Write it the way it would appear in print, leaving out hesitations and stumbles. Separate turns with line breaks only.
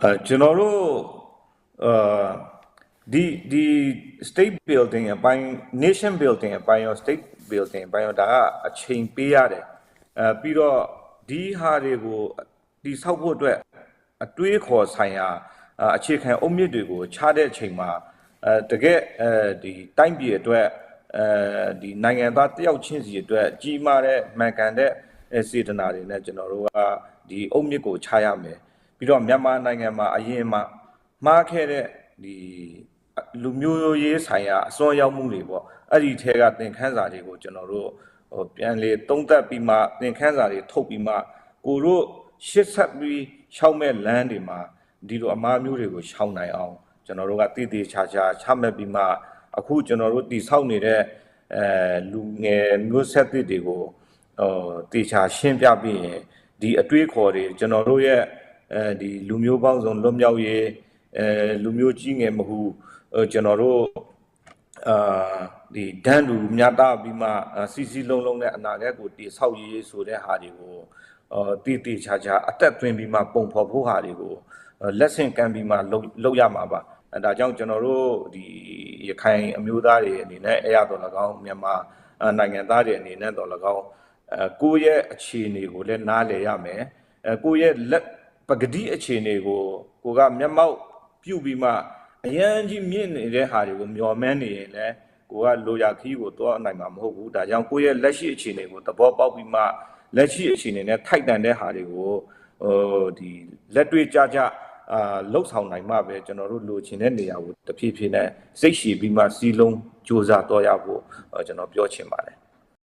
ကျွန်တော်တို့ဒီ state building အပိုင်း nation building အပိုင်းရော state building အပိုင်းရောဒါကအချိန်ပေးရတယ်ပြီးတော့ဒီဟာတွေကိုဒီဆောက်ဖို့အတွက်အတွေးခေါ်ဆိုင်ရာအခြေခံအုတ်မြစ်တွေကိုခြားတဲ့အချိန်မှာတကယ်ဒီတိုင်းပြည်အတွက်ဒီနိုင်ငံသားတယောက်ချင်းစီအတွက်ကြီးမားတဲ့မှန်ကန်တဲ့စေတနာတွေနဲ့ကျွန်တော်တို့ကဒီအုတ်မြစ်ကိုခြားရမယ်ပြီးတော့မြန်မာနိုင်ငံမှာအရင်မှားခဲ့တဲ့ဒီလူမျိုးရေးဆိုင်ရာအစွမ်းရောက်မှုတွေပေါ့အဲ့ဒီထဲကသင်ခန်းစာတွေကိုကျွန်တော်တို့ပြန်လေသုံးသပ်ပြီးမှသင်ခန်းစာတွေထုတ်ပြီးမှကိုတို့ရှစ်ဆက်ပြီးရှောက်မဲ့လမ်းတွေမှာဒီလိုအမားမျိုးတွေကိုရှောင်နိုင်အောင်ကျွန်တော်တို့ကတည်တည်ချာချာချမှတ်ပြီးမှအခုကျွန်တော်တို့တည်ဆောက်နေတဲ့လူငယ်မျိုးဆက်တွေကိုတေချာရှင်းပြပြီးရင်ဒီအတွေးခေါ်တွေကျွန်တော်တို့ရဲ့ဒီလူမျိုးပေါင်းစုံလွတ်မြောက်ရေးလူမျိုးကြီးငယ်မဟုကျွန်တော်တို့ဒီဒန်းလူမြတ်တာပြီးမှစီစီလုံးလုံးနဲ့အနာဂတ်ကိုတည်ဆောက်ရေးဆိုတဲ့ဟာတွေကိုတည်တည်ချာချာအသက်သွင်းပြီးမှပုံဖော်ဖို့ဟာတွေကိုလက်ဆင့်ကမ်းပြီးမှလုပ်ရမှာပါဒါကြောင့်ကျွန်တော်တို့ဒီရခိုင်အမျိုးသားတွေအနေနဲ့အဲ့ရတော့၎င်းမြန်မာနိုင်ငံသားတွေအနေနဲ့တော့၎င်းကိုယ့်ရဲ့အခြေအနေကိုလည်းနားလည်ရမယ်ကိုယ့်ရဲ့လက်ပကတိအခြေအနေကိုကမျက်မှောက်ပြုပြီးမှအရန်ကြီးမြင့်နေတဲ့ဟာတွေကိုမျော်မှန်းနေရင်လည်းကိုကလိုရာခီးကိုတော့နိုင်မှာမဟုတ်ဘူးဒါကြောင့်ကိုယ့်ရဲ့လက်ရှိအခြေအနေကိုသဘောပေါက်ပြီးမှလက်ရှိအခြေအနေနဲ့ထိုက်တန်တဲ့ဟာတွေကိုဒီလက်တွေ့ကြလှုပ်ဆောင်နိုင်မှပဲကျွန်တော်တို့လိုချင်တဲ့နေရာကိုတဖြည်းဖြည်းနဲ့စိတ်ရှည်ပြီးမှစီးလုံးစ조사တော့ရဖို့ကျွန်တော်ပြောချင်ပါတယ်